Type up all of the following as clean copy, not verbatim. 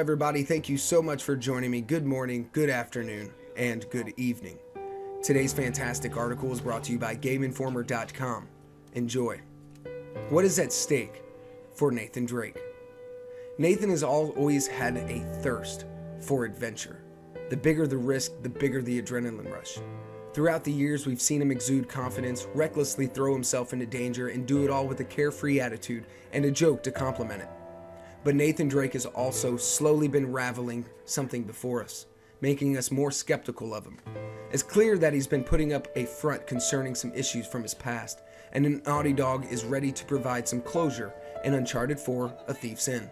everybody. Thank you so much for joining me. Good morning, good afternoon, and good evening. Today's fantastic article is brought to you by GameInformer.com. Enjoy. What is at stake for Nathan Drake? Nathan has always had a thirst for adventure. The bigger the risk, the bigger the adrenaline rush. Throughout the years, we've seen him exude confidence, recklessly throw himself into danger, and do it all with a carefree attitude and a joke to complement it. But Nathan Drake has also slowly been raveling something before us, making us more skeptical of him. It's clear that he's been putting up a front concerning some issues from his past, and Naughty Dog is ready to provide some closure in Uncharted 4: A Thief's End.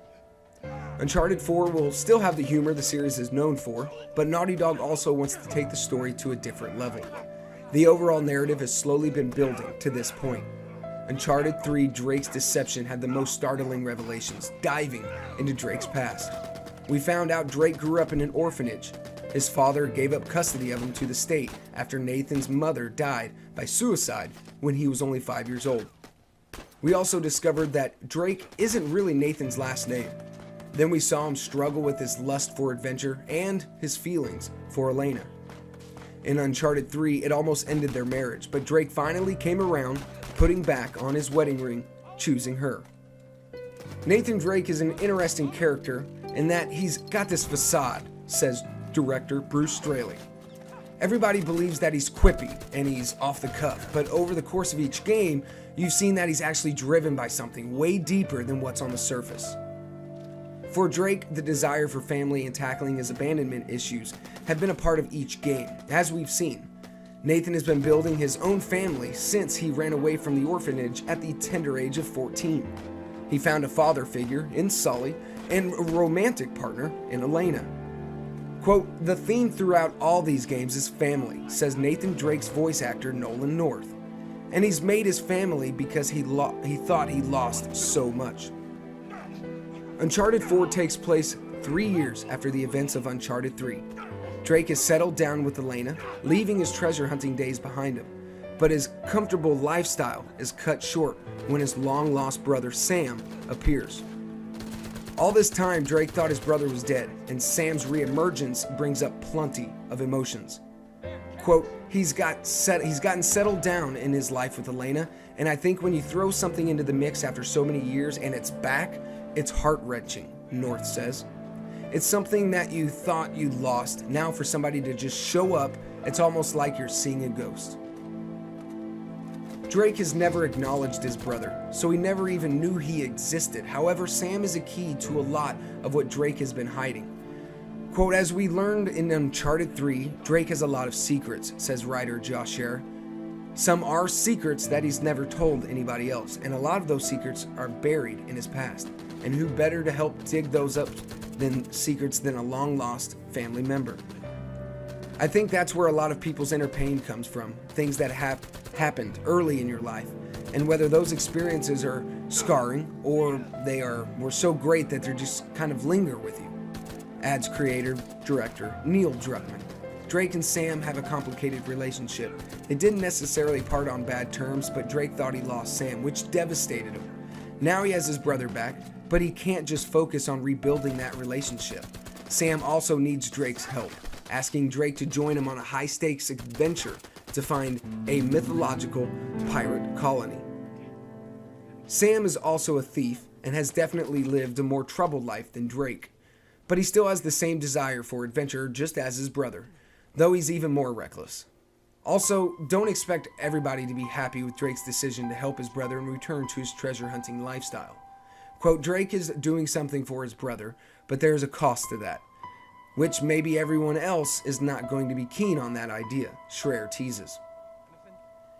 Uncharted 4 will still have the humor the series is known for, but Naughty Dog also wants to take the story to a different level. The overall narrative has slowly been building to this point. Uncharted 3: Drake's Deception had the most startling revelations, diving into Drake's past. We found out Drake grew up in an orphanage. His father gave up custody of him to the state after Nathan's mother died by suicide when he was only 5 years old. We also discovered that Drake isn't really Nathan's last name. Then we saw him struggle with his lust for adventure and his feelings for Elena. In Uncharted 3, it almost ended their marriage, but Drake finally came around, putting back on his wedding ring, choosing her. Nathan Drake is an interesting character in that he's got this facade, says director Bruce Straley. Everybody believes that he's quippy and he's off the cuff, but over the course of each game, you've seen that he's actually driven by something way deeper than what's on the surface. For Drake, the desire for family and tackling his abandonment issues have been a part of each game, as we've seen. Nathan has been building his own family since he ran away from the orphanage at the tender age of 14. He found a father figure in Sully and a romantic partner in Elena. Quote, "The theme throughout all these games is family," says Nathan Drake's voice actor Nolan North. And he's made his family because he thought he lost so much. Uncharted 4 takes place 3 years after the events of Uncharted 3. Drake has settled down with Elena, leaving his treasure hunting days behind him, but his comfortable lifestyle is cut short when his long-lost brother Sam appears. All this time, Drake thought his brother was dead, and Sam's reemergence brings up plenty of emotions. Quote, he's gotten settled down in his life with Elena, and I think when you throw something into the mix after so many years and it's back, it's heart-wrenching, North says. It's something that you thought you'd lost. Now for somebody to just show up, it's almost like you're seeing a ghost. Drake has never acknowledged his brother, so he never even knew he existed. However, Sam is a key to a lot of what Drake has been hiding. Quote, as we learned in Uncharted 3, Drake has a lot of secrets, says writer Josh Scherer. Some are secrets that he's never told anybody else, and a lot of those secrets are buried in his past. And who better to help dig those up than a long-lost family member? I think that's where a lot of people's inner pain comes from, things that happened early in your life, and whether those experiences are scarring or were so great that they're just kind of linger with you. Adds creator-director Neil Druckmann. Drake and Sam have a complicated relationship. They didn't necessarily part on bad terms, but Drake thought he lost Sam, which devastated him. Now he has his brother back, but he can't just focus on rebuilding that relationship. Sam also needs Drake's help, asking Drake to join him on a high-stakes adventure to find a mythological pirate colony. Sam is also a thief and has definitely lived a more troubled life than Drake, but he still has the same desire for adventure just as his brother, though he's even more reckless. Also, don't expect everybody to be happy with Drake's decision to help his brother and return to his treasure hunting lifestyle. Quote, Drake is doing something for his brother, but there's a cost to that, which maybe everyone else is not going to be keen on that idea, Schreier teases.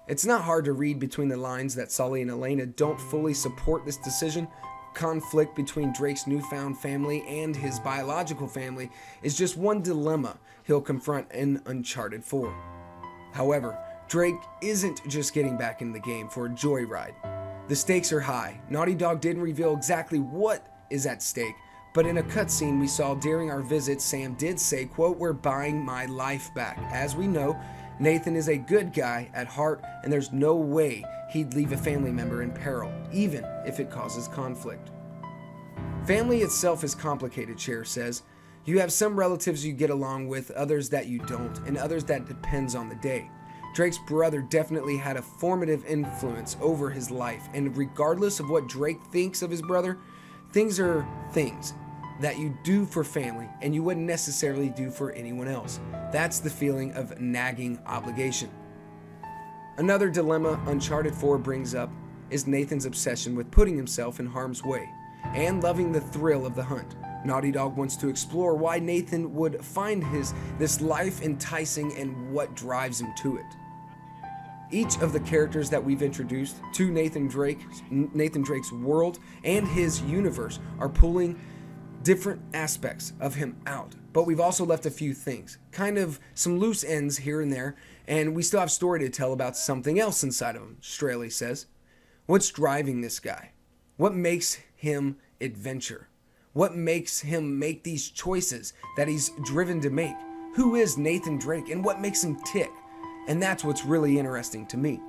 It's not hard to read between the lines that Sully and Elena don't fully support this decision. Conflict between Drake's newfound family and his biological family is just one dilemma he'll confront in Uncharted 4. However, Drake isn't just getting back in the game for a joyride. The stakes are high. Naughty Dog didn't reveal exactly what is at stake, but in a cutscene we saw during our visit, Sam did say, quote, we're buying my life back. As we know, Nathan is a good guy at heart, and there's no way he'd leave a family member in peril, even if it causes conflict. Family itself is complicated, Cher says. You have some relatives you get along with, others that you don't, and others that depends on the day. Drake's brother definitely had a formative influence over his life, and regardless of what Drake thinks of his brother, things are things that you do for family and you wouldn't necessarily do for anyone else. That's the feeling of nagging obligation. Another dilemma Uncharted 4 brings up is Nathan's obsession with putting himself in harm's way and loving the thrill of the hunt. Naughty Dog wants to explore why Nathan would find this life enticing and what drives him to it. Each of the characters that we've introduced to Nathan Drake's world and his universe are pulling different aspects of him out. But we've also left a few things, kind of some loose ends here and there, and we still have story to tell about something else inside of him, Straley says. What's driving this guy? What makes him adventure? What makes him make these choices that he's driven to make? Who is Nathan Drake and what makes him tick? And that's what's really interesting to me.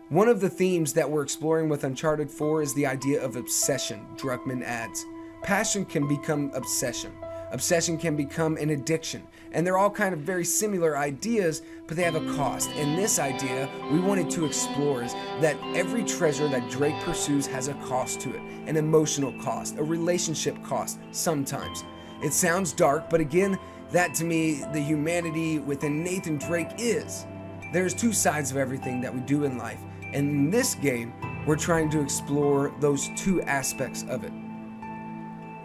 One of the themes that we're exploring with Uncharted 4 is the idea of obsession, Druckmann adds. Passion can become obsession. Obsession can become an addiction. And they're all kind of very similar ideas, but they have a cost. And this idea we wanted to explore is that every treasure that Drake pursues has a cost to it. An emotional cost, a relationship cost, sometimes. It sounds dark, but again, that to me, the humanity within Nathan Drake is. There's two sides of everything that we do in life. And in this game, we're trying to explore those two aspects of it.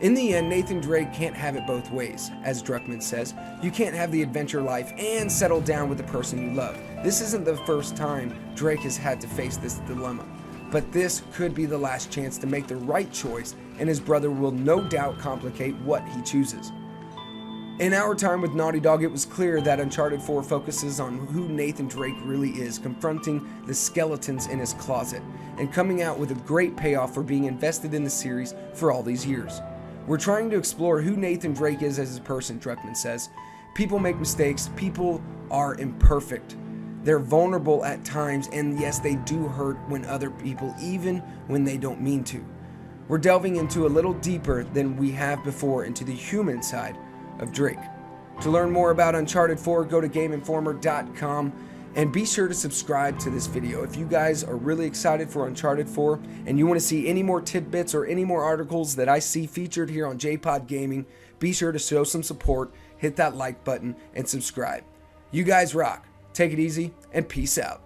In the end, Nathan Drake can't have it both ways, as Druckmann says. You can't have the adventure life and settle down with the person you love. This isn't the first time Drake has had to face this dilemma, but this could be the last chance to make the right choice, and his brother will no doubt complicate what he chooses. In our time with Naughty Dog, it was clear that Uncharted 4 focuses on who Nathan Drake really is, confronting the skeletons in his closet, and coming out with a great payoff for being invested in the series for all these years. We're trying to explore who Nathan Drake is as a person, Druckmann says. People make mistakes, people are imperfect. They're vulnerable at times, and yes, they do hurt when other people, even when they don't mean to. We're delving into a little deeper than we have before into the human side of Drake. To learn more about Uncharted 4, go to GameInformer.com and be sure to subscribe to this video. If you guys are really excited for Uncharted 4 and you want to see any more tidbits or any more articles that I see featured here on JPod Gaming, be sure to show some support, hit that like button, and subscribe. You guys rock. Take it easy and peace out.